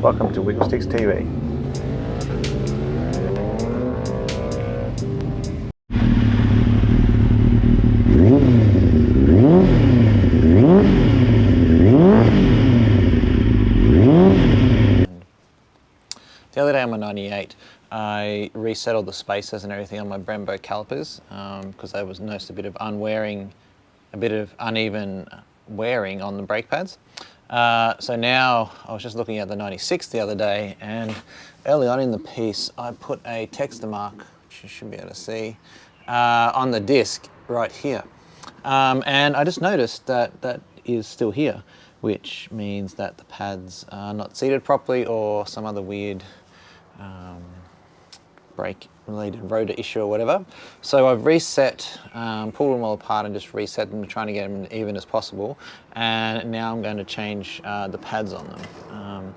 Welcome to Wigglesticks TV. The other day on my 98, I resettled the spacers and everything on my Brembo calipers because I was noticed a bit of uneven wearing on the brake pads. So now I was just looking at the 96 the other day, and early on in the piece I put a texter mark, which you should be able to see, on the disc right here. And I just noticed that that is still here, which means that the pads are not seated properly or some other weird brake related rotor issue or whatever. So I've reset, pulled them all apart and just reset them, trying to get them even as possible. And now I'm going to change the pads on them.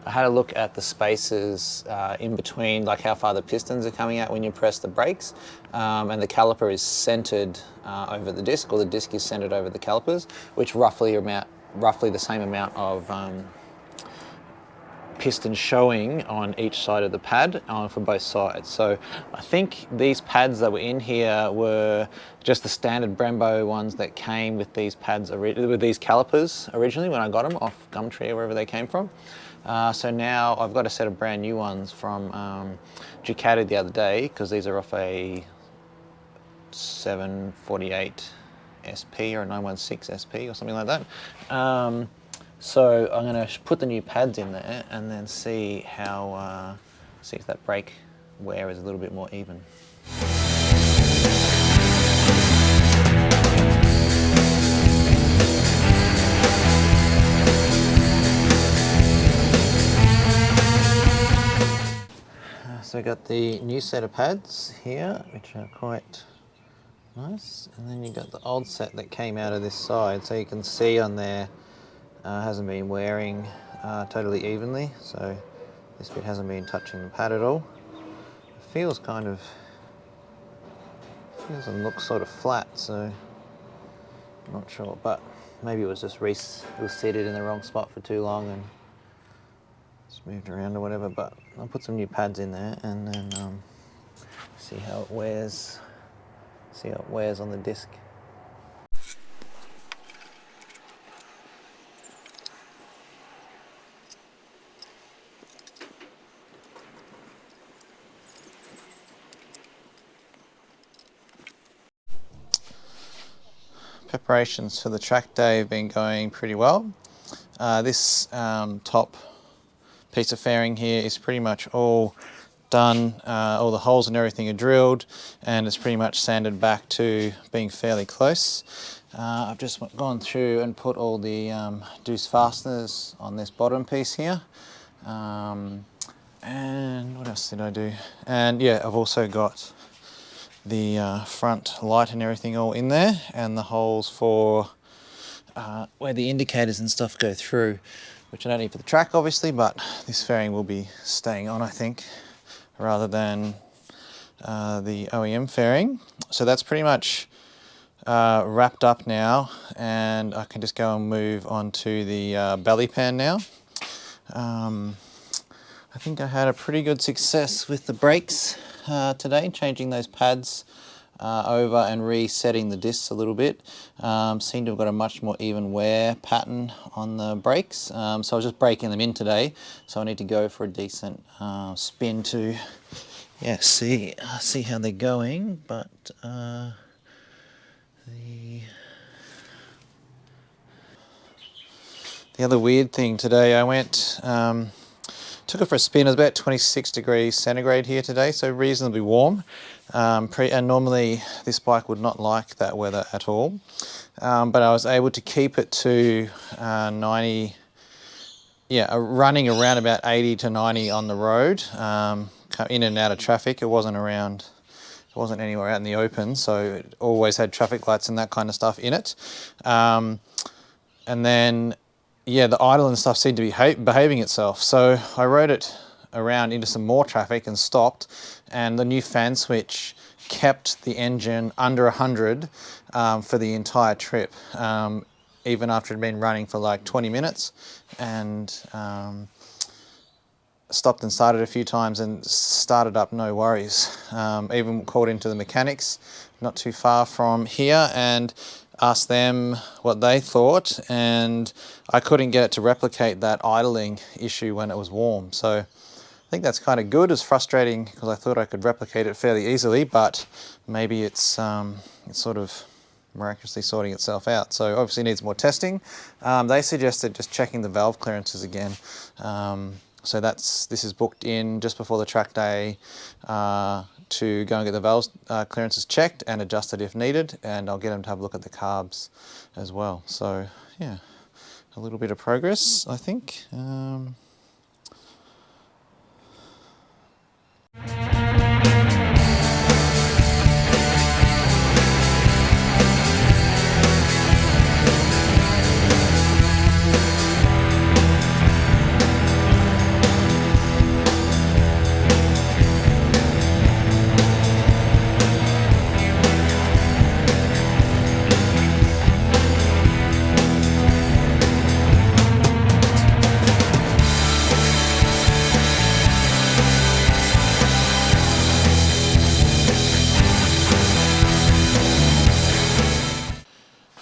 I had a look at the spacers in between, like how far the pistons are coming out when you press the brakes, and the caliper is centered over the disc, or the disc is centered over the calipers, which roughly the same amount of piston showing on each side of the pad for both sides. So I think these pads that were in here were just the standard Brembo ones that came with these pads, with these calipers originally when I got them off Gumtree or wherever they came from. So now I've got a set of brand new ones from Ducati the other day, because these are off a 748 SP or a 916 SP or something like that. So I'm going to put the new pads in there and then see how, see if that brake wear is a little bit more even. So I got the new set of pads here, which are quite nice, and then you got the old set that came out of this side, so you can see on there hasn't been wearing totally evenly, so this bit hasn't been touching the pad at all. It feels and looks sort of flat, so I'm not sure, but maybe it was just it was seated in the wrong spot for too long and it's moved around or whatever. But I'll put some new pads in there and then see how it wears. See how it wears on the disc. Preparations for the track day have been going pretty well. This top piece of fairing here is pretty much all done. All the holes and everything are drilled, and it's pretty much sanded back to being fairly close. I've just gone through and put all the deuce fasteners on this bottom piece here. And what else did I do? And yeah, I've also got the front light and everything all in there, and the holes for where the indicators and stuff go through, which I don't need for the track obviously, but this fairing will be staying on, I think, rather than the OEM fairing. So that's pretty much wrapped up now, and I can just go and move on to the belly pan now. I think I had a pretty good success with the brakes today, changing those pads over and resetting the discs a little bit. Seem to have got a much more even wear pattern on the brakes. So I was just breaking them in today, so I need to go for a decent spin to see how they're going. But the other weird thing today, I went took it for a spin. It was about 26 degrees centigrade here today, so reasonably warm. And normally this bike would not like that weather at all. But I was able to keep it to 90, running around about 80 to 90 on the road, in and out of traffic. It wasn't anywhere out in the open, so it always had traffic lights and that kind of stuff in it. And then the idle and stuff seemed to be behaving itself. So I rode it around into some more traffic and stopped, and the new fan switch kept the engine under 100 for the entire trip, even after it had been running for like 20 minutes. And stopped and started a few times and started up no worries. Even called into the mechanics not too far from here and asked them what they thought, and I couldn't get it to replicate that idling issue when it was warm. So I think that's kind of good. It's frustrating because I thought I could replicate it fairly easily, but maybe it's sort of miraculously sorting itself out. So obviously needs more testing. They suggested just checking the valve clearances again. So this is booked in just before the track day to go and get the valve clearances checked and adjusted if needed, and I'll get them to have a look at the carbs as well. So yeah, a little bit of progress, I think.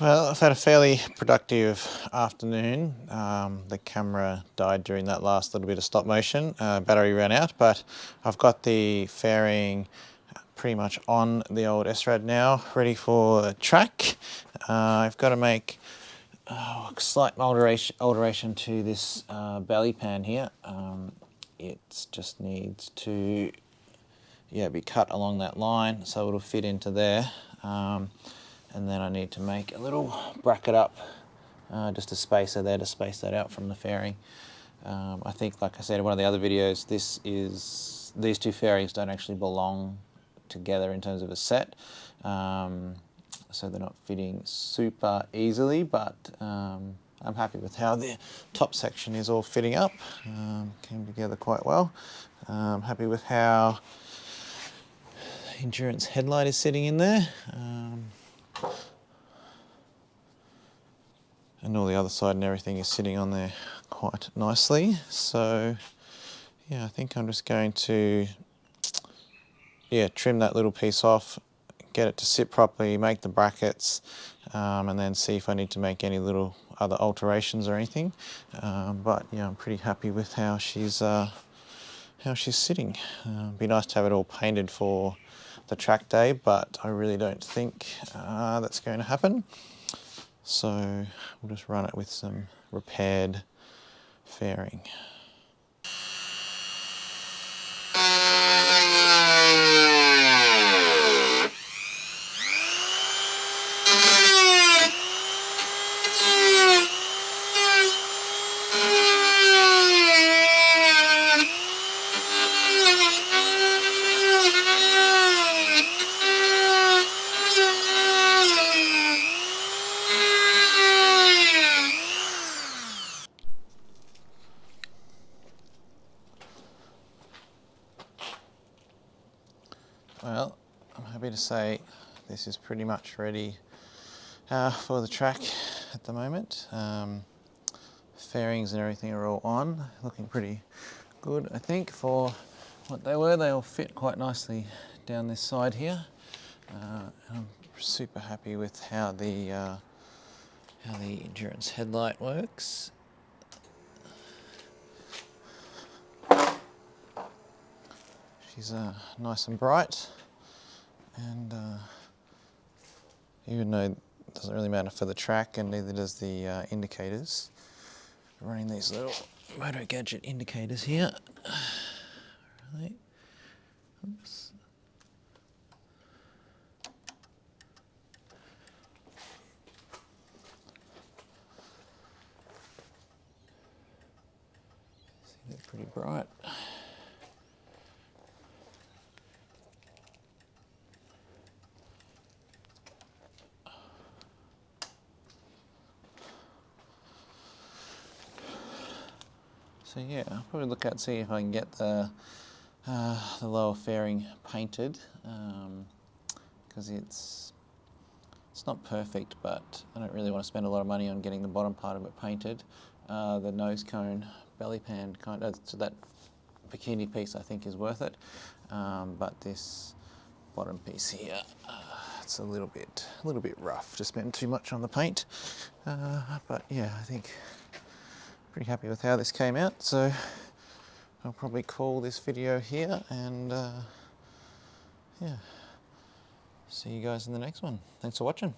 Well, I've had a fairly productive afternoon. The camera died during that last little bit of stop motion. Battery ran out, but I've got the fairing pretty much on the old SRAD now, ready for the track. I've got to make a slight alteration to this belly pan here. It just needs to be cut along that line so it'll fit into there. And then I need to make a little bracket up, just a spacer there to space that out from the fairing. I think, like I said in one of the other videos, these two fairings don't actually belong together in terms of a set, so they're not fitting super easily, but I'm happy with how the top section is all fitting up. Came together quite well. Happy with how the endurance headlight is sitting in there. And all the other side and everything is sitting on there quite nicely. So yeah, I think I'm just going to trim that little piece off, get it to sit properly, make the brackets, and then see if I need to make any little other alterations or anything. But yeah, I'm pretty happy with how she's sitting. Be nice to have it all painted for the track day, but I really don't think that's going to happen. So we'll just run it with some repaired fairing. Well, I'm happy to say this is pretty much ready for the track at the moment. Fairings and everything are all on, looking pretty good, I think, for what they were. They all fit quite nicely down this side here. I'm super happy with how the endurance headlight works. She's nice and bright, and even though it doesn't really matter for the track, and neither does the indicators, running these little Moto Gadget indicators here. Right. Oops. See, they're pretty bright. So yeah, I'll probably look out and see if I can get the lower fairing painted, because it's not perfect, but I don't really want to spend a lot of money on getting the bottom part of it painted. The nose cone belly pan so that bikini piece I think is worth it, but this bottom piece here, it's a little bit rough. Just spent too much on the paint, but yeah, I think pretty happy with how this came out. So I'll probably call this video here, and yeah, see you guys in the next one. Thanks for watching.